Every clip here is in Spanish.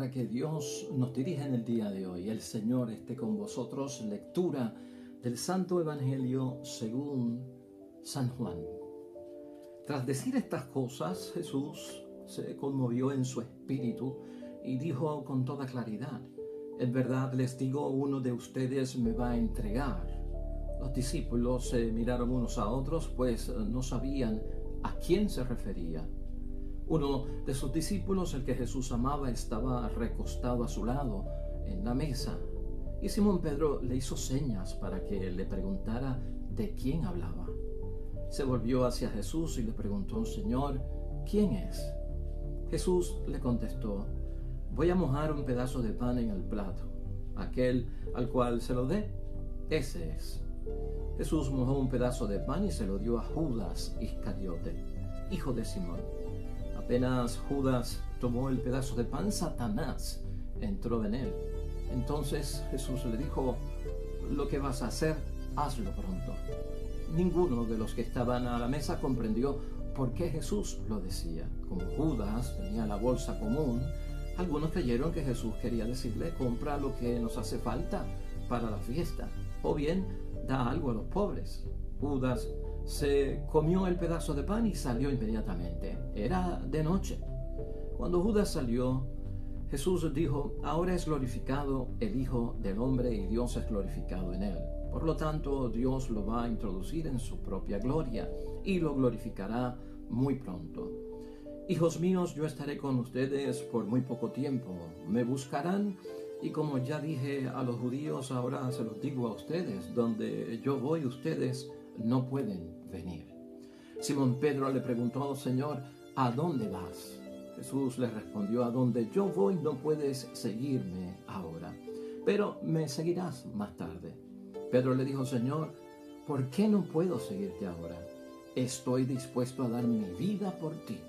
palabra que Dios nos dirige en el día de hoy. El Señor esté con vosotros. Lectura del Santo Evangelio según San Juan. Tras decir estas cosas, Jesús se conmovió en su espíritu y dijo con toda claridad: en verdad les digo, uno de ustedes me va a entregar. Los discípulos se miraron unos a otros, pues no sabían a quién se refería. Uno de sus discípulos, el que Jesús amaba, estaba recostado a su lado en la mesa, y Simón Pedro le hizo señas para que le preguntara de quién hablaba. Se volvió hacia Jesús y le preguntó: Señor, ¿quién es? Jesús le contestó: voy a mojar un pedazo de pan en el plato. Aquel al cual se lo dé, ese es. Jesús mojó un pedazo de pan y se lo dio a Judas Iscariote, hijo de Simón. Apenas Judas tomó el pedazo de pan, Satanás entró en él. Entonces Jesús le dijo: lo que vas a hacer, hazlo pronto. Ninguno de los que estaban a la mesa comprendió por qué Jesús lo decía. Como Judas tenía la bolsa común, algunos creyeron que Jesús quería decirle: compra lo que nos hace falta para la fiesta, o bien da algo a los pobres. Judas se comió el pedazo de pan y salió inmediatamente. Era de noche. Cuando Judas salió, Jesús dijo: ahora es glorificado el Hijo del Hombre y Dios es glorificado en él. Por lo tanto, Dios lo va a introducir en su propia gloria y lo glorificará muy pronto. Hijos míos, yo estaré con ustedes por muy poco tiempo. Me buscarán y, como ya dije a los judíos, ahora se los digo a ustedes: donde yo voy, ustedes no pueden venir. Simón Pedro le preguntó: Señor, ¿a dónde vas? Jesús le respondió: a donde yo voy no puedes seguirme ahora, pero me seguirás más tarde. Pedro le dijo: Señor, ¿por qué no puedo seguirte ahora? Estoy dispuesto a dar mi vida por ti.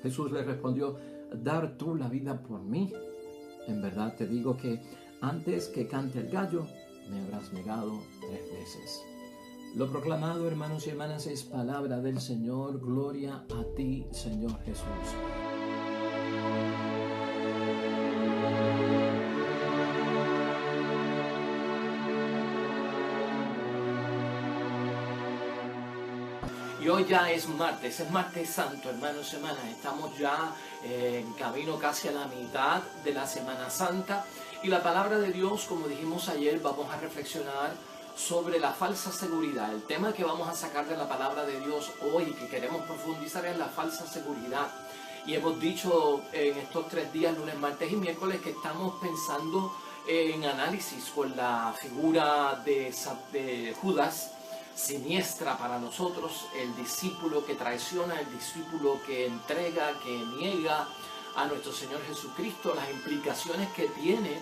Jesús le respondió: ¿dar tú la vida por mí? En verdad te digo que antes que cante el gallo, me habrás negado 3 veces. Lo proclamado, hermanos y hermanas, es palabra del Señor. Gloria a ti, Señor Jesús. Y hoy ya es martes santo, hermanos y hermanas. Estamos ya en camino casi a la mitad de la Semana Santa. Y la palabra de Dios, como dijimos ayer, vamos a reflexionar sobre la falsa seguridad. El tema que vamos a sacar de la palabra de Dios hoy, que queremos profundizar, es la falsa seguridad. Y hemos dicho en estos 3 días, lunes, martes y miércoles, que estamos pensando en análisis con la figura de Judas, siniestra para nosotros, el discípulo que traiciona, el discípulo que entrega, que niega a nuestro Señor Jesucristo, las implicaciones que tiene.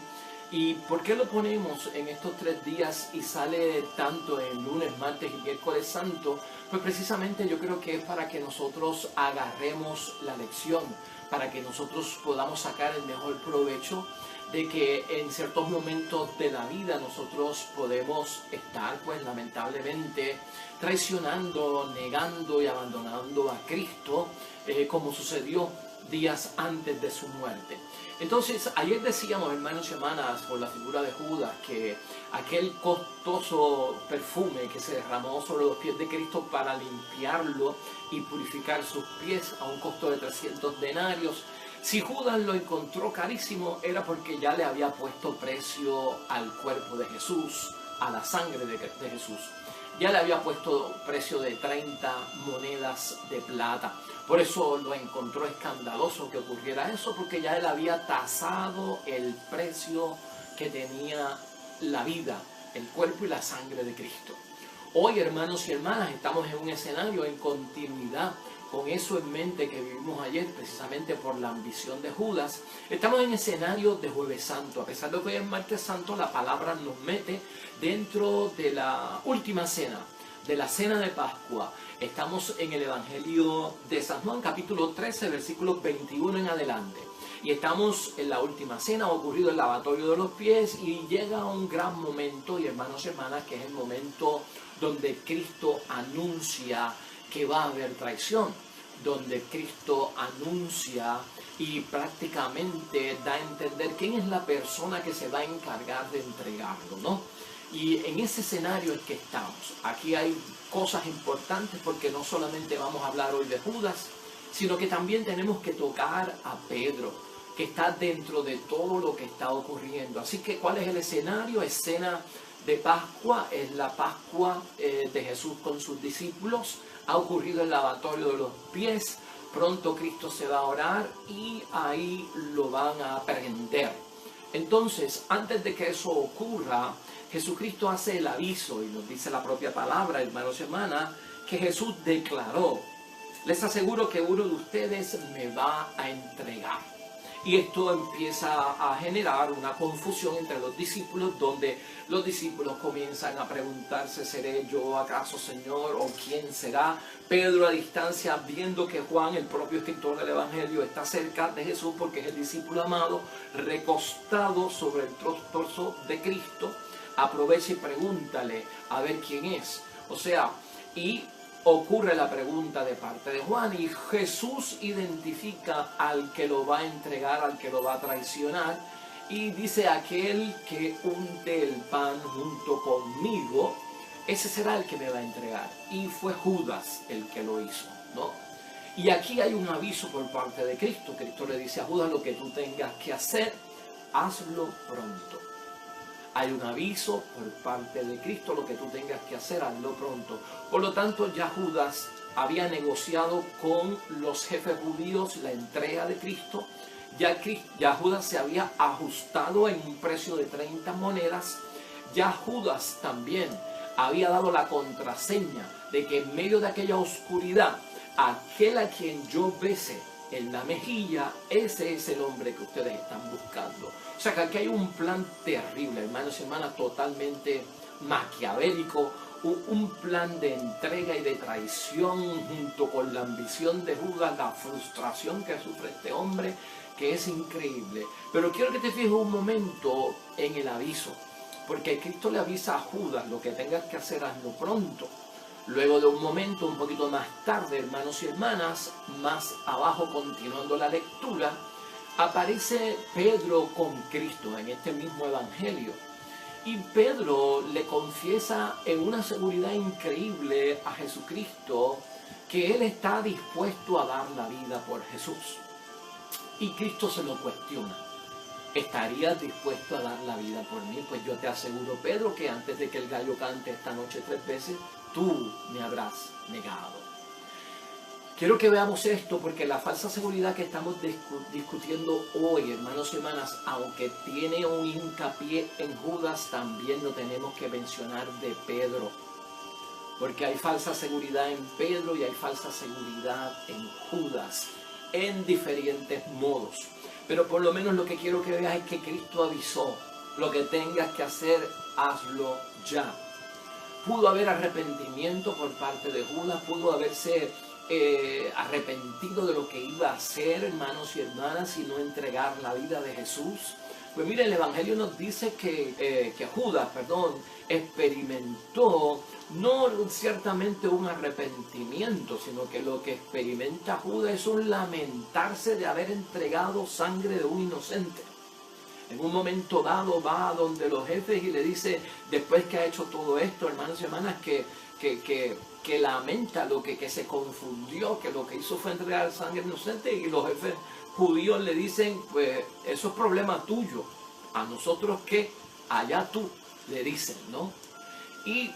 ¿Y por qué lo ponemos en estos 3 días y sale tanto en lunes, martes y miércoles santo? Pues precisamente yo creo que es para que nosotros agarremos la lección, para que nosotros podamos sacar el mejor provecho de que en ciertos momentos de la vida nosotros podemos estar, pues lamentablemente, traicionando, negando y abandonando a Cristo, como sucedió días antes de su muerte. Entonces, ayer decíamos, hermanos y hermanas, por la figura de Judas, que aquel costoso perfume que se derramó sobre los pies de Cristo para limpiarlo y purificar sus pies a un costo de 300 denarios, si Judas lo encontró carísimo, era porque ya le había puesto precio al cuerpo de Jesús, a la sangre de Jesús. Ya le había puesto precio de 30 monedas de plata. Por eso lo encontró escandaloso que ocurriera eso, porque ya él había tasado el precio que tenía la vida, el cuerpo y la sangre de Cristo. Hoy, hermanos y hermanas, estamos en un escenario en continuidad con eso en mente que vivimos ayer, precisamente por la ambición de Judas. Estamos en escenario de Jueves Santo. A pesar de que hoy es martes santo, la palabra nos mete dentro de la última cena, de la cena de Pascua. Estamos en el Evangelio de San Juan, capítulo 13, versículos 21 en adelante. Y estamos en la última cena, ha ocurrido el lavatorio de los pies y llega un gran momento, y hermanos y hermanas, que es el momento donde Cristo anuncia que va a haber traición, donde Cristo anuncia y prácticamente da a entender quién es la persona que se va a encargar de entregarlo, ¿no? Y en ese escenario es que estamos. Aquí hay cosas importantes porque no solamente vamos a hablar hoy de Judas, sino que también tenemos que tocar a Pedro, que está dentro de todo lo que está ocurriendo. Así que, ¿cuál es el escenario? Escena de Pascua, es la Pascua de Jesús con sus discípulos. Ha ocurrido el lavatorio de los pies. Pronto Cristo se va a orar y ahí lo van a prender. Entonces, antes de que eso ocurra, Jesucristo hace el aviso y nos dice la propia palabra, hermanos y hermanas, que Jesús declaró: les aseguro que uno de ustedes me va a entregar. Y esto empieza a generar una confusión entre los discípulos, donde los discípulos comienzan a preguntarse: ¿seré yo acaso, Señor? ¿O quién será? Pedro, a distancia, viendo que Juan, el propio escritor del Evangelio, está cerca de Jesús porque es el discípulo amado, recostado sobre el torso de Cristo, aprovecha y pregúntale a ver quién es. O sea, y ocurre la pregunta de parte de Juan y Jesús identifica al que lo va a entregar, al que lo va a traicionar, y dice: aquel que unte el pan junto conmigo, ese será el que me va a entregar. Y fue Judas el que lo hizo, ¿no? Y aquí hay un aviso por parte de Cristo. Cristo le dice a Judas: lo que tú tengas que hacer, hazlo pronto. Hay un aviso por parte de Cristo: lo que tú tengas que hacer, hazlo pronto. Por lo tanto, ya Judas había negociado con los jefes judíos la entrega de Cristo. Ya Judas se había ajustado en un precio de 30 monedas. Ya Judas también había dado la contraseña de que en medio de aquella oscuridad, aquel a quien yo bese en la mejilla, ese es el hombre que ustedes están buscando. O sea que aquí hay un plan terrible, hermanos y hermanas, totalmente maquiavélico, un plan de entrega y de traición, junto con la ambición de Judas, la frustración que sufre este hombre, que es increíble. Pero quiero que te fijes un momento en el aviso, porque Cristo le avisa a Judas: lo que tengas que hacer, hazlo pronto. Luego de un momento, un poquito más tarde, hermanos y hermanas, más abajo, continuando la lectura, aparece Pedro con Cristo en este mismo evangelio. Y Pedro le confiesa en una seguridad increíble a Jesucristo que él está dispuesto a dar la vida por Jesús. Y Cristo se lo cuestiona: ¿estarías dispuesto a dar la vida por mí? Pues yo te aseguro, Pedro, que antes de que el gallo cante esta noche 3 veces, tú me habrás negado. Quiero que veamos esto porque la falsa seguridad que estamos discutiendo hoy, hermanos y hermanas, aunque tiene un hincapié en Judas, también lo tenemos que mencionar de Pedro. Porque hay falsa seguridad en Pedro y hay falsa seguridad en Judas, en diferentes modos. Pero por lo menos lo que quiero que veas es que Cristo avisó: lo que tengas que hacer, hazlo ya. Pudo haber arrepentimiento por parte de Judas, pudo haberse arrepentido de lo que iba a hacer, hermanos y hermanas, y no entregar la vida de Jesús. Pues mire, el Evangelio nos dice que Judas, experimentó no ciertamente un arrepentimiento, sino que lo que experimenta Judas es un lamentarse de haber entregado sangre de un inocente. En un momento dado va a donde los jefes y le dice, después que ha hecho todo esto, hermanos y hermanas, que lamenta que se confundió, que lo que hizo fue entregar sangre inocente, y los jefes judíos le dicen: pues eso es problema tuyo, a nosotros que allá tú, le dicen, ¿no? Y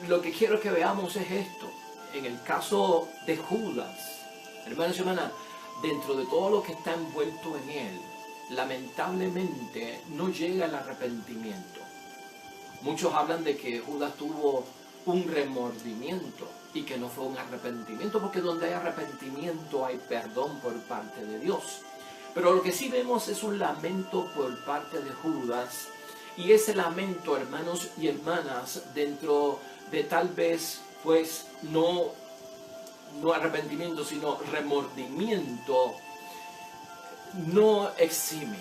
lo que quiero que veamos es esto. En el caso de Judas, hermanos y hermanas, dentro de todo lo que está envuelto en él, lamentablemente no llega el arrepentimiento. Muchos hablan de que Judas tuvo un remordimiento y que no fue un arrepentimiento, porque donde hay arrepentimiento hay perdón por parte de Dios. Pero lo que sí vemos es un lamento por parte de Judas, y ese lamento, hermanos y hermanas, dentro de tal vez pues no arrepentimiento, sino remordimiento, no exime.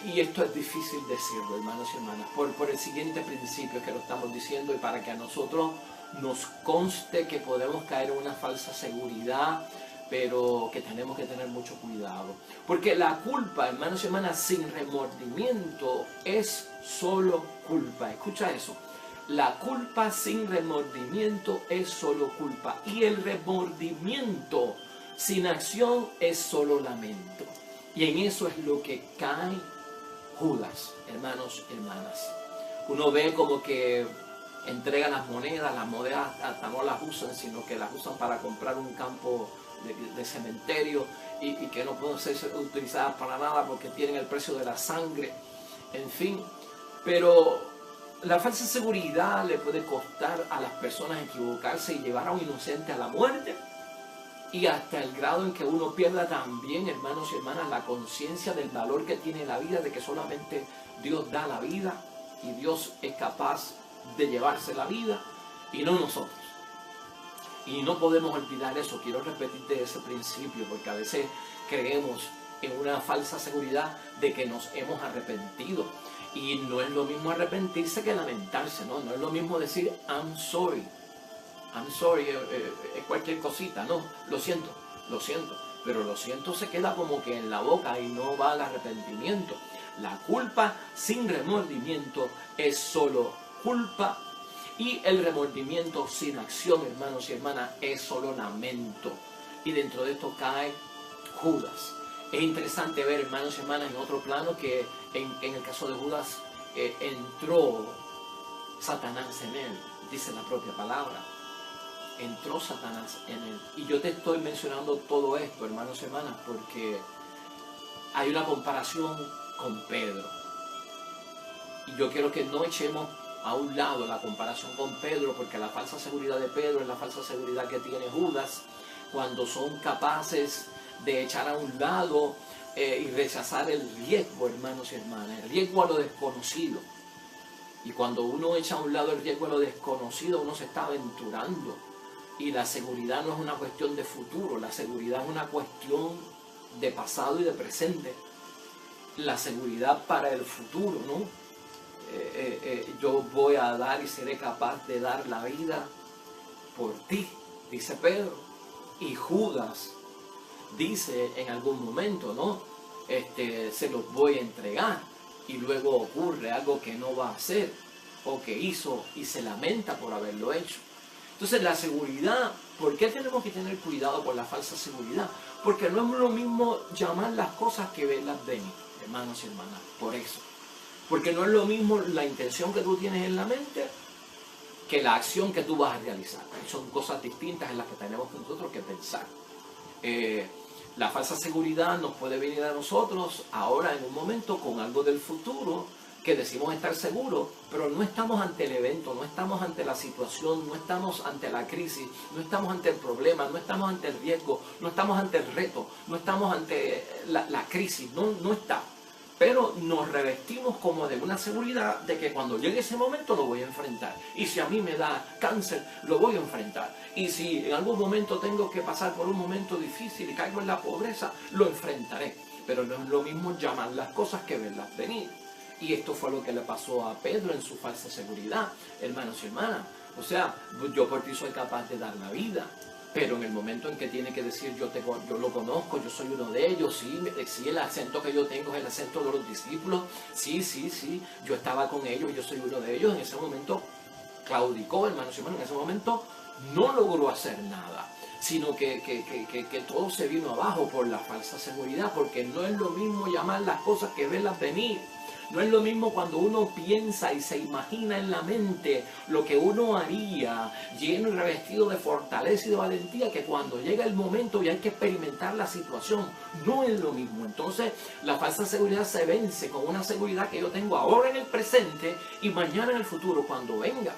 Y esto es difícil decirlo, hermanos y hermanas, por el siguiente principio que lo estamos diciendo, y para que a nosotros nos conste que podemos caer en una falsa seguridad pero que tenemos que tener mucho cuidado. Porque la culpa, hermanos y hermanas, sin remordimiento es solo culpa. Escucha eso. La culpa sin remordimiento es solo culpa. Y el remordimiento sin acción es solo lamento. Y en eso es lo que cae Judas, hermanos y hermanas. Uno ve como que entrega las monedas hasta no las usan, sino que las usan para comprar un campo de cementerio y que no pueden ser utilizadas para nada porque tienen el precio de la sangre, en fin. Pero la falsa seguridad le puede costar a las personas equivocarse y llevar a un inocente a la muerte, y hasta el grado en que uno pierda también, hermanos y hermanas, la conciencia del valor que tiene la vida, de que solamente Dios da la vida y Dios es capaz de llevarse la vida y no nosotros. Y no podemos olvidar eso. Quiero repetirte ese principio, porque a veces creemos en una falsa seguridad de que nos hemos arrepentido. Y no es lo mismo arrepentirse que lamentarse, ¿no? No es lo mismo decir I'm sorry, es cualquier cosita, no, lo siento. Pero lo siento se queda como que en la boca y no va al arrepentimiento. La culpa sin remordimiento es solo culpa, y el remordimiento sin acción, hermanos y hermanas, es solo lamento. Y dentro de esto cae Judas. Es interesante ver, hermanos y hermanas, en otro plano que en el caso de Judas entró Satanás en él, dice la propia palabra. Entró Satanás en él. Y yo te estoy mencionando todo esto, hermanos y hermanas, porque hay una comparación con Pedro. Y yo quiero que no echemos a un lado la comparación con Pedro, porque la falsa seguridad de Pedro es la falsa seguridad que tiene Judas, cuando son capaces de echar a un lado y rechazar el riesgo, hermanos y hermanas, el riesgo a lo desconocido. Y cuando uno echa a un lado el riesgo a lo desconocido, uno se está aventurando. Y la seguridad no es una cuestión de futuro, la seguridad es una cuestión de pasado y de presente. La seguridad para el futuro, ¿no? Yo voy a dar y seré capaz de dar la vida por ti, dice Pedro. Y Judas dice en algún momento, ¿no? Se los voy a entregar, y luego ocurre algo que no va a hacer o que hizo y se lamenta por haberlo hecho. Entonces la seguridad, ¿por qué tenemos que tener cuidado con la falsa seguridad? Porque no es lo mismo llamar las cosas que verlas venir, hermanos y hermanas, por eso. Porque no es lo mismo la intención que tú tienes en la mente que la acción que tú vas a realizar. Son cosas distintas en las que tenemos nosotros que pensar. La falsa seguridad nos puede venir a nosotros ahora en un momento con algo del futuro que decimos estar seguros, pero no estamos ante el evento, no estamos ante la situación, no estamos ante la crisis, no estamos ante el problema, no estamos ante el riesgo, no estamos ante el reto, no estamos ante la crisis, no está. Pero nos revestimos como de una seguridad de que cuando llegue ese momento lo voy a enfrentar. Y si a mí me da cáncer, lo voy a enfrentar. Y si en algún momento tengo que pasar por un momento difícil y caigo en la pobreza, lo enfrentaré. Pero no es lo mismo llamar las cosas que verlas venir. Y esto fue lo que le pasó a Pedro en su falsa seguridad, hermanos y hermanas. O sea, yo por ti soy capaz de dar la vida. Pero en el momento en que tiene que decir yo lo conozco, yo soy uno de ellos, sí, el acento que yo tengo es el acento de los discípulos, sí, yo estaba con ellos, yo soy uno de ellos, en ese momento claudicó, hermanos y hermanas, en ese momento no logró hacer nada, sino que todo se vino abajo por la falsa seguridad, porque no es lo mismo llamar las cosas que verlas venir. No es lo mismo cuando uno piensa y se imagina en la mente lo que uno haría, lleno y revestido de fortaleza y de valentía, que cuando llega el momento y hay que experimentar la situación. No es lo mismo. Entonces, la falsa seguridad se vence con una seguridad que yo tengo ahora en el presente y mañana en el futuro cuando venga,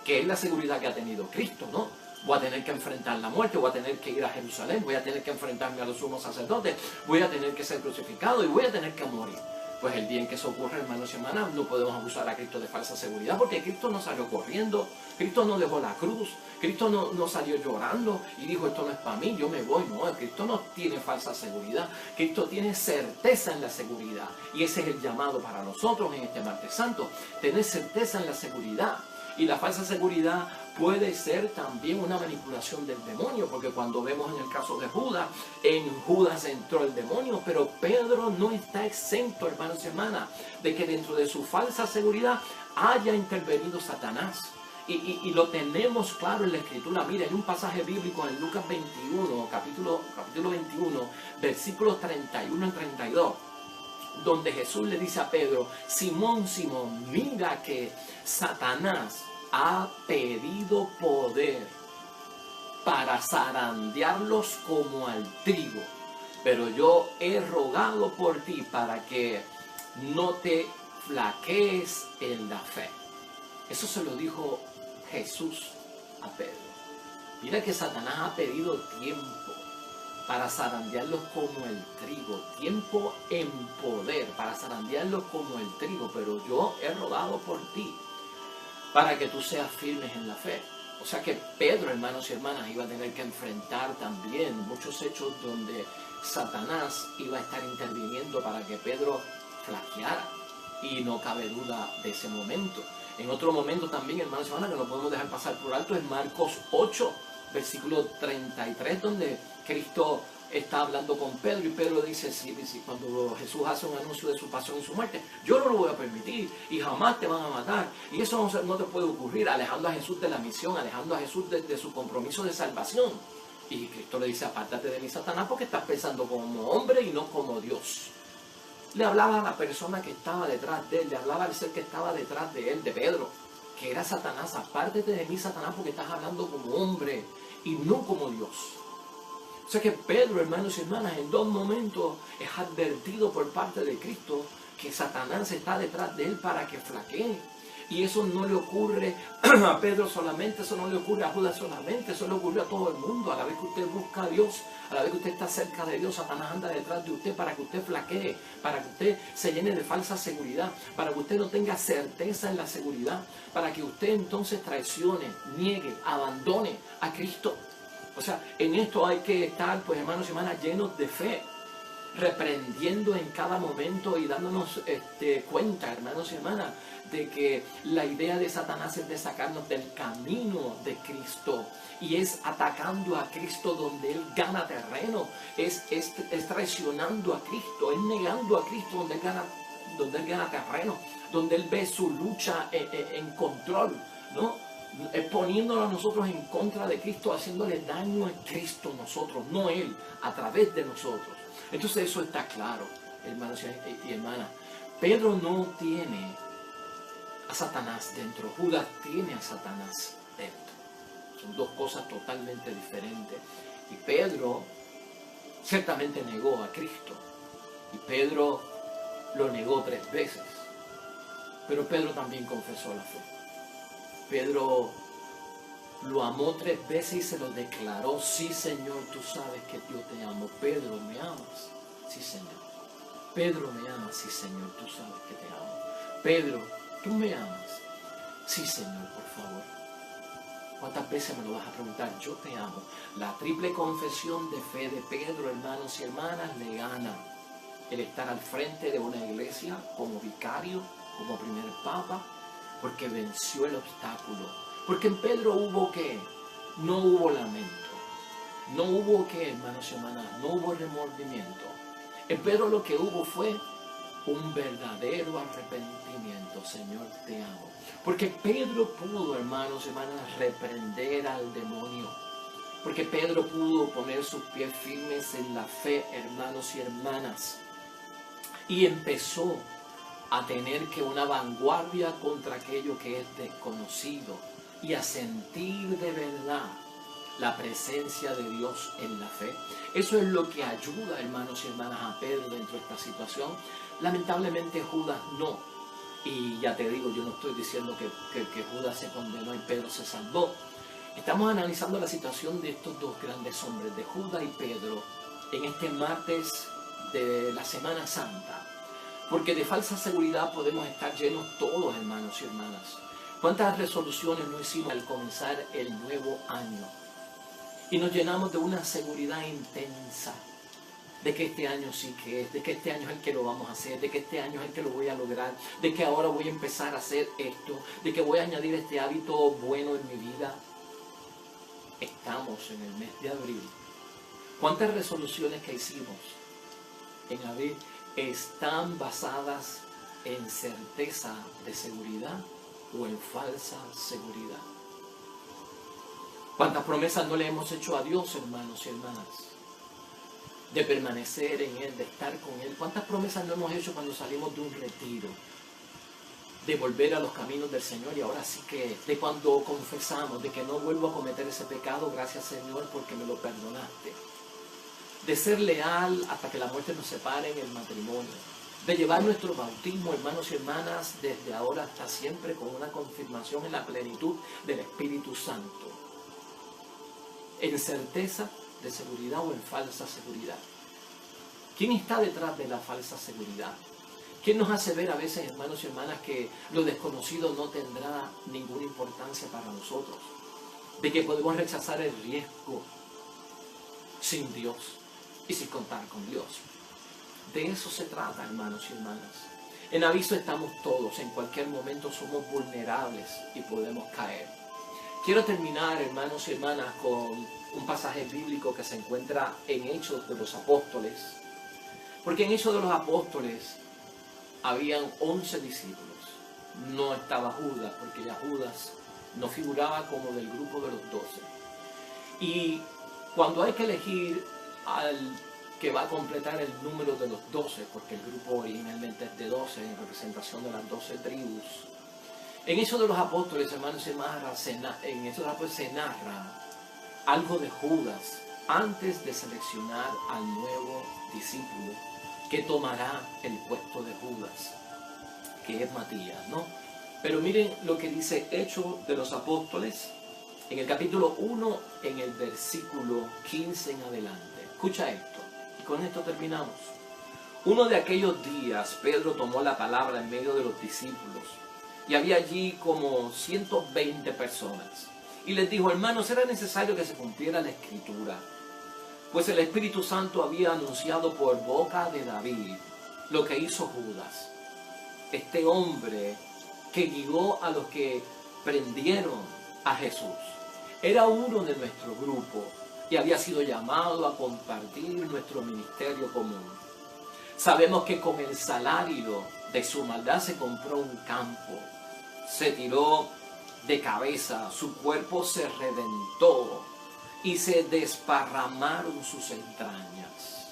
que es la seguridad que ha tenido Cristo, ¿no? Voy a tener que enfrentar la muerte, voy a tener que ir a Jerusalén, voy a tener que enfrentarme a los sumos sacerdotes, voy a tener que ser crucificado y voy a tener que morir. Pues el día en que eso ocurre, hermanos y hermanas, no podemos acusar a Cristo de falsa seguridad, porque Cristo no salió corriendo, Cristo no dejó la cruz, Cristo no salió llorando y dijo esto no es para mí, yo me voy. No, Cristo no tiene falsa seguridad, Cristo tiene certeza en la seguridad. Y ese es el llamado para nosotros en este martes santo, tener certeza en la seguridad. Y la falsa seguridad puede ser también una manipulación del demonio, porque cuando vemos en el caso de Judas, en Judas entró el demonio, pero Pedro no está exento, hermanos y hermanas, de que dentro de su falsa seguridad haya intervenido Satanás. Y lo tenemos claro en la Escritura. Mira, hay un pasaje bíblico en Lucas 21, capítulo 21, versículos 31 y 32, donde Jesús le dice a Pedro: Simón, Simón, mira que Satanás ha pedido poder para zarandearlos como al trigo, pero yo he rogado por ti para que no te flaquees en la fe. Eso se lo dijo Jesús a Pedro. Mira que Satanás ha pedido tiempo para zarandearlos como el trigo, tiempo en poder para zarandearlos como el trigo, pero yo he rogado por ti para que tú seas firmes en la fe. O sea que Pedro, hermanos y hermanas, iba a tener que enfrentar también muchos hechos donde Satanás iba a estar interviniendo para que Pedro flaqueara, y no cabe duda de ese momento. En otro momento también, hermanos y hermanas, que no podemos dejar pasar por alto, es Marcos 8, versículo 33, donde Cristo está hablando con Pedro, y Pedro dice: sí, cuando Jesús hace un anuncio de su pasión y su muerte, yo no lo voy a permitir y jamás te van a matar, y eso no te puede ocurrir, alejando a Jesús de la misión, alejando a Jesús de su compromiso de salvación. Y Cristo le dice: apártate de mí, Satanás, porque estás pensando como hombre y no como Dios. Le hablaba a la persona que estaba detrás de él, le hablaba al ser que estaba detrás de él, de Pedro, que era Satanás: apártate de mí, Satanás, porque estás hablando como hombre y no como Dios. O sea que Pedro, hermanos y hermanas, en dos momentos es advertido por parte de Cristo que Satanás está detrás de él para que flaquee. Y eso no le ocurre a Pedro solamente, eso no le ocurre a Judas solamente, eso le ocurre a todo el mundo. A la vez que usted busca a Dios, a la vez que usted está cerca de Dios, Satanás anda detrás de usted para que usted flaquee, para que usted se llene de falsa seguridad, para que usted no tenga certeza en la seguridad, para que usted entonces traicione, niegue, abandone a Cristo. O sea, en esto hay que estar, pues, hermanos y hermanas, llenos de fe, reprendiendo en cada momento y dándonos cuenta, hermanos y hermanas, de que la idea de Satanás es de sacarnos del camino de Cristo, y es atacando a Cristo donde Él gana terreno, es traicionando a Cristo, es negando a Cristo donde Él gana terreno, donde Él ve su lucha en control, ¿no? Poniéndolo a nosotros en contra de Cristo, haciéndole daño a Cristo nosotros, no Él, a través de nosotros. Entonces eso está claro, hermanos y hermanas. Pedro no tiene a Satanás dentro, Judas tiene a Satanás dentro. Son dos cosas totalmente diferentes. Y Pedro ciertamente negó a Cristo, y Pedro lo negó 3 veces, pero Pedro también confesó la fe. Pedro lo amó 3 veces y se lo declaró: sí, Señor, tú sabes que yo te amo. Pedro, ¿me amas? Sí, Señor. Pedro, ¿me amas? Sí, Señor, tú sabes que te amo. Pedro, ¿tú me amas? Sí, Señor, por favor. ¿Cuántas veces me lo vas a preguntar? Yo te amo. La triple confesión de fe de Pedro, hermanos y hermanas, le gana el estar al frente de una iglesia como vicario, como primer papa, porque venció el obstáculo. Porque en Pedro hubo ¿qué? No hubo lamento. No hubo ¿qué, hermanos y hermanas? No hubo remordimiento. En Pedro lo que hubo fue un verdadero arrepentimiento. Señor, te amo. Porque Pedro pudo, hermanos y hermanas, reprender al demonio. Porque Pedro pudo poner sus pies firmes en la fe, hermanos y hermanas. Y empezó a tener que una vanguardia contra aquello que es desconocido, y a sentir de verdad la presencia de Dios en la fe. Eso es lo que ayuda, hermanos y hermanas, a Pedro dentro de esta situación. Lamentablemente Judas no. Y ya te digo, yo no estoy diciendo que Judas se condenó y Pedro se salvó. Estamos analizando la situación de estos dos grandes hombres, de Judas y Pedro, en este martes de la Semana Santa. Porque de falsa seguridad podemos estar llenos todos, hermanos y hermanas. ¿Cuántas resoluciones no hicimos al comenzar el nuevo año? Y nos llenamos de una seguridad intensa. de que este año sí que es, de que este año es el que lo vamos a hacer, de que este año es el que lo voy a lograr, de que ahora voy a empezar a hacer esto, de que voy a añadir este hábito bueno en mi vida. Estamos en el mes de abril. ¿Cuántas resoluciones que hicimos en abril están basadas en certeza de seguridad o en falsa seguridad? ¿Cuántas promesas no le hemos hecho a Dios, hermanos y hermanas? De permanecer en Él, de estar con Él. ¿Cuántas promesas no hemos hecho cuando salimos de un retiro? De volver a los caminos del Señor, y ahora sí que de cuando confesamos de que no vuelvo a cometer ese pecado, gracias Señor porque me lo perdonaste. De ser leal hasta que la muerte nos separe en el matrimonio. De llevar nuestro bautismo, hermanos y hermanas, desde ahora hasta siempre con una confirmación en la plenitud del Espíritu Santo. En certeza de seguridad o en falsa seguridad. ¿Quién está detrás de la falsa seguridad? ¿Quién nos hace ver a veces, hermanos y hermanas, que lo desconocido no tendrá ninguna importancia para nosotros? De que podemos rechazar el riesgo sin Dios y sin contar con Dios. De eso se trata, hermanos y hermanas. En aviso estamos todos, en cualquier momento somos vulnerables y podemos caer. Quiero terminar, hermanos y hermanas, con un pasaje bíblico que se encuentra en Hechos de los Apóstoles. Porque en Hechos de los Apóstoles habían 11 discípulos. No estaba Judas, porque ya Judas no figuraba como del grupo de los 12. Y cuando hay que elegir al que va a completar el número de los 12, porque el grupo originalmente es de 12, en representación de las 12 tribus, en Hechos de los Apóstoles, hermanos y hermanas, en Hechos de los Apóstoles se narra algo de Judas antes de seleccionar al nuevo discípulo que tomará el puesto de Judas, que es Matías, ¿no? Pero miren lo que dice Hechos de los Apóstoles, en el capítulo 1, en el versículo 15 en adelante. Escucha esto, y con esto terminamos. Uno de aquellos días, Pedro tomó la palabra en medio de los discípulos, y había allí como 120 personas. Y les dijo: hermanos, era necesario que se cumpliera la Escritura, pues el Espíritu Santo había anunciado por boca de David lo que hizo Judas, este hombre que guió a los que prendieron a Jesús. Era uno de nuestro grupo y había sido llamado a compartir nuestro ministerio común. Sabemos que con el salario de su maldad se compró un campo, se tiró de cabeza, su cuerpo se reventó y se desparramaron sus entrañas.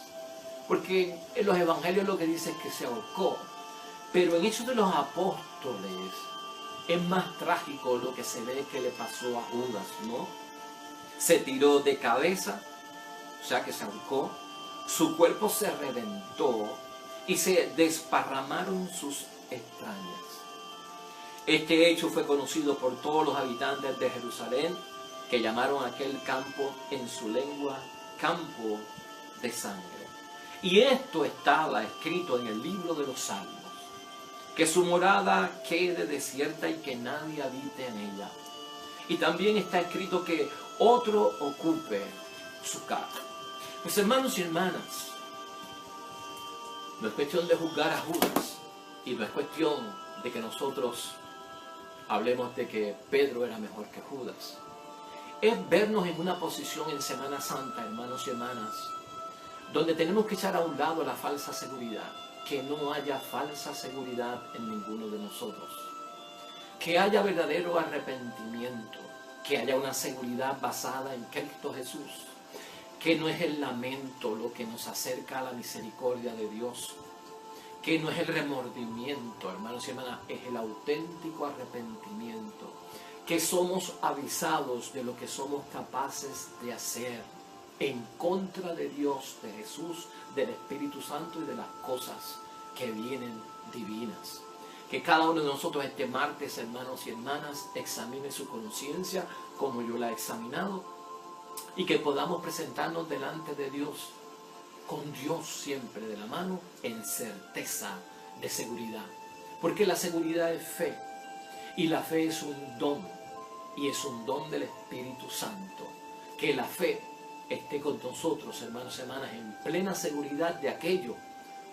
Porque en los evangelios lo que dice es que se ahorcó, pero en Hechos de los Apóstoles es más trágico lo que se ve que le pasó a Judas, ¿no? Se tiró de cabeza, o sea que se ahorcó, su cuerpo se reventó y se desparramaron sus entrañas. Este hecho fue conocido por todos los habitantes de Jerusalén, que llamaron a aquel campo en su lengua campo de sangre. Y esto estaba escrito en el libro de los Salmos, que su morada quede desierta y que nadie habite en ella. Y también está escrito que otro ocupe su casa. Mis hermanos y hermanas, no es cuestión de juzgar a Judas, y no es cuestión de que nosotros hablemos de que Pedro era mejor que Judas. Es vernos en una posición en Semana Santa, hermanos y hermanas, donde tenemos que echar a un lado la falsa seguridad. Que no haya falsa seguridad en ninguno de nosotros. Que haya verdadero arrepentimiento. Que haya una seguridad basada en Cristo Jesús. Que no es el lamento lo que nos acerca a la misericordia de Dios. Que no es el remordimiento, hermanos y hermanas, es el auténtico arrepentimiento. Que somos avisados de lo que somos capaces de hacer en contra de Dios, de Jesús, del Espíritu Santo y de las cosas que vienen divinas. Que cada uno de nosotros este martes, hermanos y hermanas, examine su conciencia como yo la he examinado y que podamos presentarnos delante de Dios, con Dios siempre de la mano, en certeza de seguridad. Porque la seguridad es fe y la fe es un don y es un don del Espíritu Santo. Que la fe esté con nosotros, hermanos y hermanas, en plena seguridad de aquello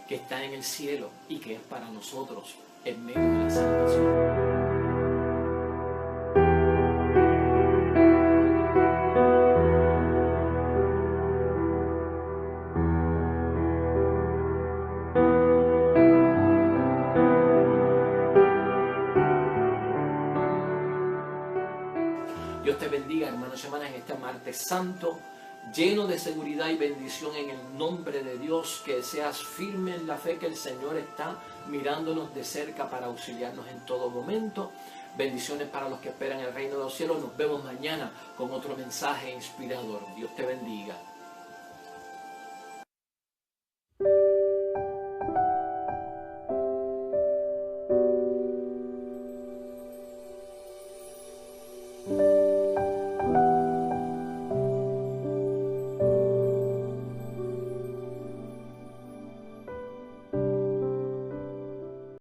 que está en el cielo y que es para nosotros en medio de la salvación. Dios te bendiga, hermanos y hermanas, en este martes santo, lleno de seguridad y bendición en el nombre de Dios, que seas firme en la fe que el Señor está mirándonos de cerca para auxiliarnos en todo momento. Bendiciones para los que esperan el reino de los cielos. Nos vemos mañana con otro mensaje inspirador. Dios te bendiga.